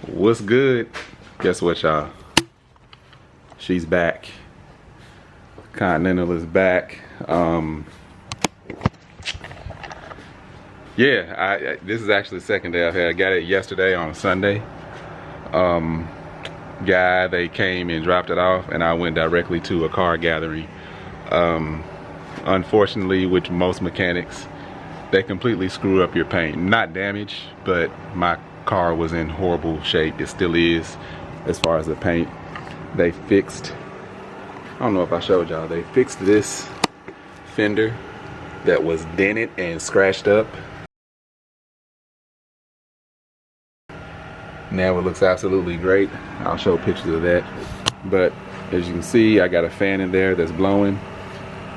What's good? Guess what, y'all? She's back. Continental is back. Yeah, this is actually the second day I've had. I got it yesterday on Sunday. They came and dropped it off, and I went directly to a car gathering. Unfortunately, with most mechanics, they completely screw up your paint. Not damage, but my car was in horrible shape. It still is, as far as the paint. They fixed, I don't know if I showed y'all, they fixed this fender that was dented and scratched up. Now it looks absolutely great. I'll show pictures of that. But as you can see, I got a fan in there that's blowing.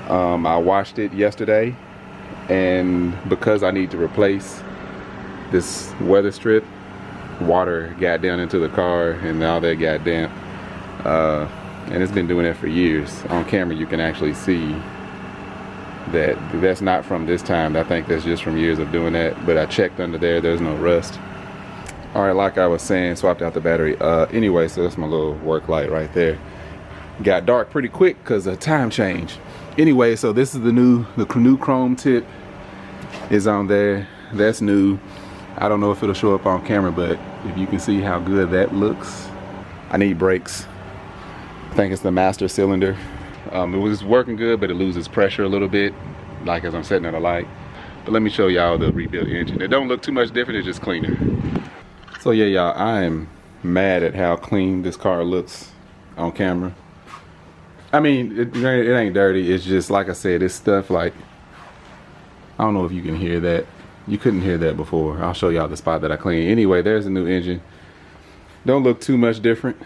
I washed it yesterday, and because I need to replace this weather strip, water got down into the car and all that got damp. And it's been doing that for years. On camera you can actually see that that's not from this time. I think that's just from years of doing that, but I checked under there, there's no rust. Alright, like I was saying, swapped out the battery. Anyway, so that's my little work light right there. Got dark pretty quick because of time change. Anyway, so this is the new chrome tip is on there. That's new. I don't know if it'll show up on camera, but if you can see how good that looks. I need brakes. I think it's the master cylinder. It was working good, but it loses pressure a little bit, like as I'm setting at a light. But let me show y'all the rebuilt engine. It don't look too much different, it's just cleaner. So yeah, y'all, I am mad at how clean this car looks on camera. I mean, it ain't dirty. It's just, like I said, it's stuff like, I don't know if you can hear that. You couldn't hear that before. I'll show y'all the spot that I cleaned. Anyway, there's a new engine. Don't look too much different.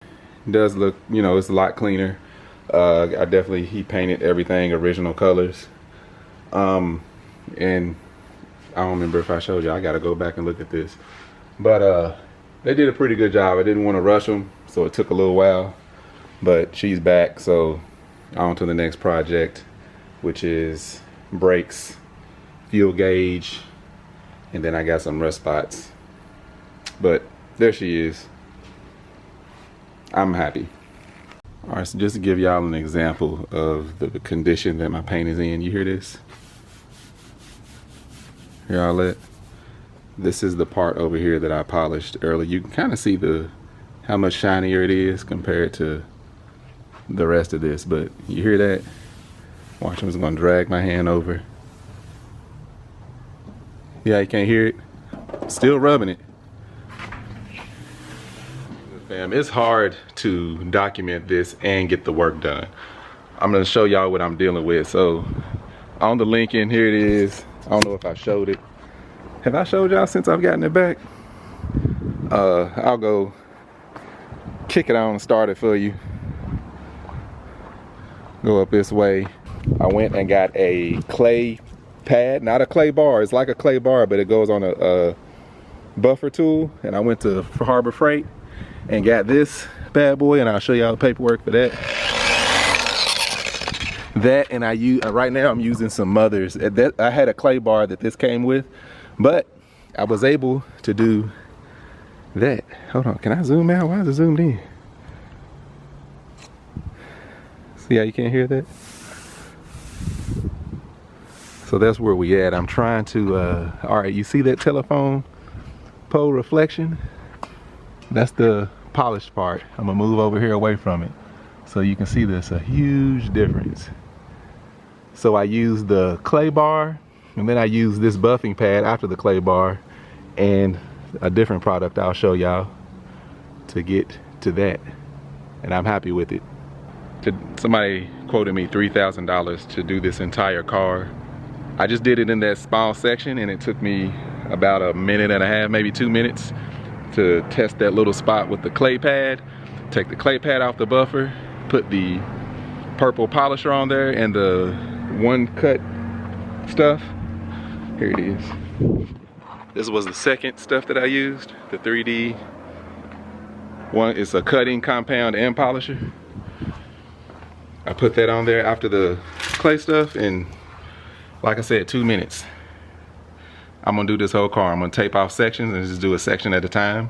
It does look, you know, it's a lot cleaner. I definitely heat painted everything original colors. And I don't remember if I showed you. I gotta go back and look at this. But they did a pretty good job. I didn't want to rush them, so it took a little while. But she's back, so on to the next project, which is brakes, fuel gauge, and then I got some rust spots. But there she is. I'm happy. All right, so just to give y'all an example of the condition that my paint is in, you hear this? Hear all that? This is the part over here that I polished earlier. You can kind of see how much shinier it is compared to the rest of this, but you hear that? Watch, I'm just gonna drag my hand over. Yeah, you can't hear it? Still rubbing it. Fam, it's hard to document this and get the work done. I'm gonna show y'all what I'm dealing with. So on the Lincoln, here it is. I don't know if I showed it. Have I showed y'all since I've gotten it back? I'll go kick it on and start it for you. Go up this way. I went and got a clay pad, not a clay bar. It's like a clay bar, but it goes on a buffer tool. And I went to Harbor Freight and got this bad boy, and I'll show y'all the paperwork for that. And I use right now I'm using some Mothers. I had a clay bar that this came with, but I was able to do that. Hold on, can I zoom out? Why is it zoomed in? See how you can't hear that? So that's where we at. I'm trying to, all right, you see that telephone pole reflection? That's the polished part. I'm gonna move over here away from it so you can see there's a huge difference. So I used the clay bar, and then I used this buffing pad after the clay bar, and a different product I'll show y'all to get to that. And I'm happy with it. Somebody quoted me $3,000 to do this entire car. I just did it in that small section, and it took me about a minute and a half, maybe 2 minutes, to test that little spot with the clay pad. Take the clay pad off the buffer, put the purple polisher on there, and the one cut stuff. Here it is. This was the second stuff that I used, the 3D one. It's a cutting compound and polisher. I put that on there after the clay stuff, and Like I said, 2 minutes. I'm gonna do this whole car. I'm gonna tape off sections and just do a section at a time.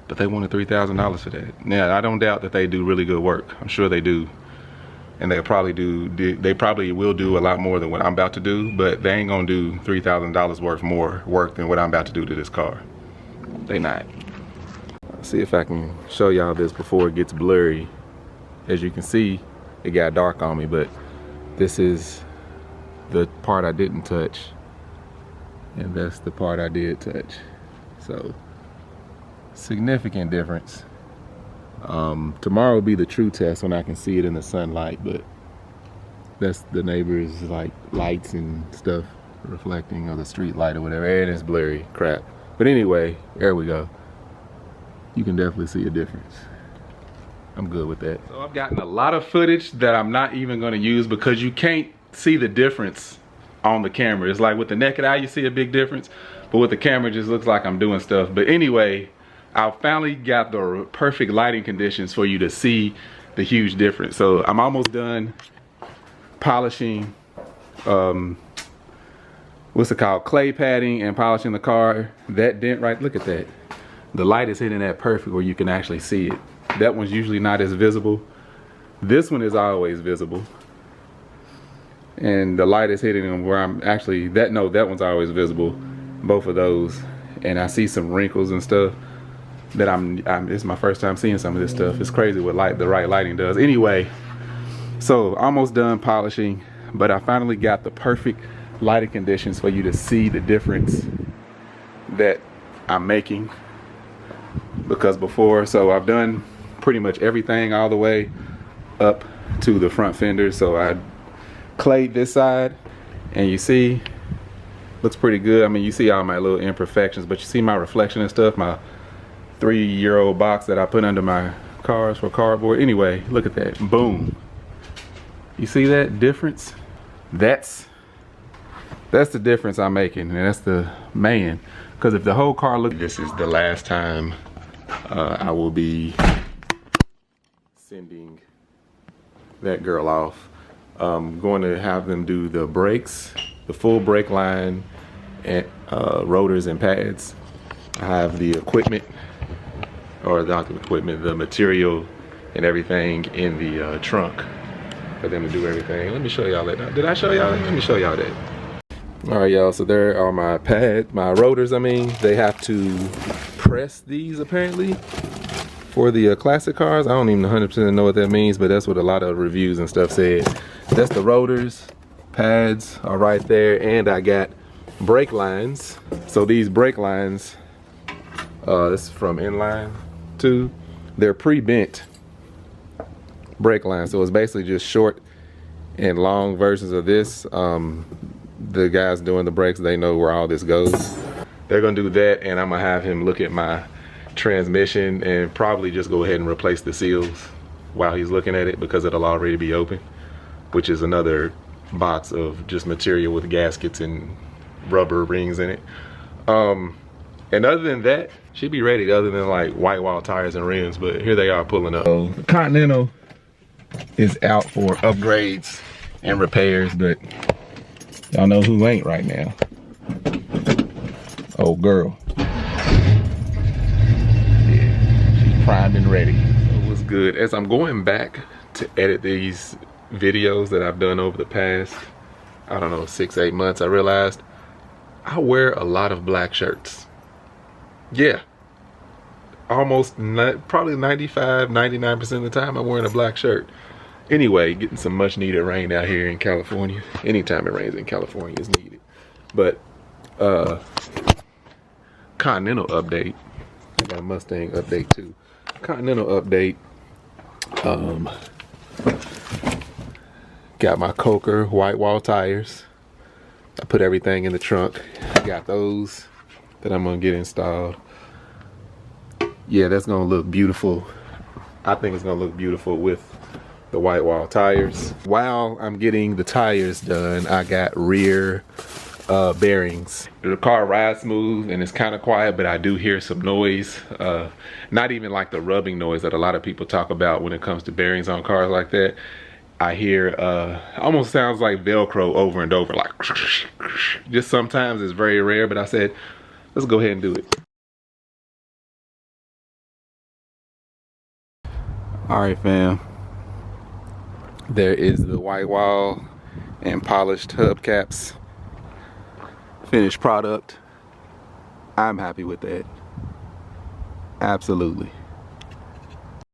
But they wanted $3,000 for that. Now, I don't doubt that they do really good work. I'm sure they do. And they probably will do a lot more than what I'm about to do, but they ain't gonna do $3,000 worth more work than what I'm about to do to this car. They not. Let's see if I can show y'all this before it gets blurry. As you can see, it got dark on me, but this is the part I didn't touch. And that's the part I did touch. So, significant difference. Tomorrow will be the true test when I can see it in the sunlight, but that's the neighbors' like lights and stuff reflecting, or the street light or whatever, and it's blurry crap. But anyway, there we go. You can definitely see a difference. I'm good with that. So I've gotten a lot of footage that I'm not even gonna use because you can't see the difference on the camera. It's like with the naked eye you see a big difference, but with the camera it just looks like I'm doing stuff. But anyway, I finally got the perfect lighting conditions for you to see the huge difference. So I'm almost done polishing, what's it called, clay padding and polishing the car. That dent right, look at that. The light is hitting that perfect where you can actually see it. That one's usually not as visible. This one is always visible. And the light is hitting them where I'm actually, that one's always visible. Both of those. And I see some wrinkles and stuff that it's my first time seeing some of this stuff. It's crazy what the right lighting does. Anyway, so almost done polishing, but I finally got the perfect lighting conditions for you to see the difference that I'm making. Because before, so I've done pretty much everything all the way up to the front fender. So I clayed this side, and you see, looks pretty good. I mean, you see all my little imperfections, but you see my reflection and stuff, my 3-year-old box that I put under my cars for cardboard. Anyway, look at that, boom. You see that difference? That's the difference I'm making, and that's the man. Because if the whole car this is the last time I will be sending that girl off. I'm going to have them do the brakes, the full brake line, and rotors and pads. I have the equipment, or not the equipment, the material and everything in the trunk for them to do everything. Let me show y'all that. Did I show y'all that? Let me show y'all that. All right, y'all, so there are my pads, my rotors. I mean, they have to press these apparently for the classic cars. I don't even 100% know what that means, but that's what a lot of reviews and stuff said. That's the rotors, pads are right there, and I got brake lines. So these brake lines, this is from Inline 2. They're pre-bent brake lines, so it's basically just short and long versions of this. The guys doing the brakes, they know where all this goes. They're gonna do that, and I'm gonna have him look at my transmission and probably just go ahead and replace the seals while he's looking at it, because it'll already be open, which is another box of just material with gaskets and rubber rings in it. And other than that, she'd be ready, other than like white wall tires and rims, but here they are pulling up. So the Continental is out for upgrades and repairs, but y'all know who ain't right now. Oh girl. Yeah, she's primed and ready. So what's good? As I'm going back to edit these videos that I've done over the past, I don't know, 6-8 months, I realized I wear a lot of black shirts. Yeah. Almost, probably 95-99% of the time I'm wearing a black shirt. Anyway, getting some much needed rain out here in California. Anytime it rains in California is needed. But Continental update. I got a Mustang update too. Continental update. Got my Coker white wall tires. I put everything in the trunk. I got those that I'm gonna get installed. Yeah, that's gonna look beautiful. I think it's gonna look beautiful with the white wall tires. While I'm getting the tires done, I got rear bearings. The car rides smooth and it's kind of quiet, but I do hear some noise. Not even like the rubbing noise that a lot of people talk about when it comes to bearings on cars like that. I hear almost sounds like Velcro over and over, like just sometimes. It's very rare, but I said, let's go ahead and do it. All right, fam. There is the white wall and polished hubcaps. Finished product. I'm happy with that. Absolutely.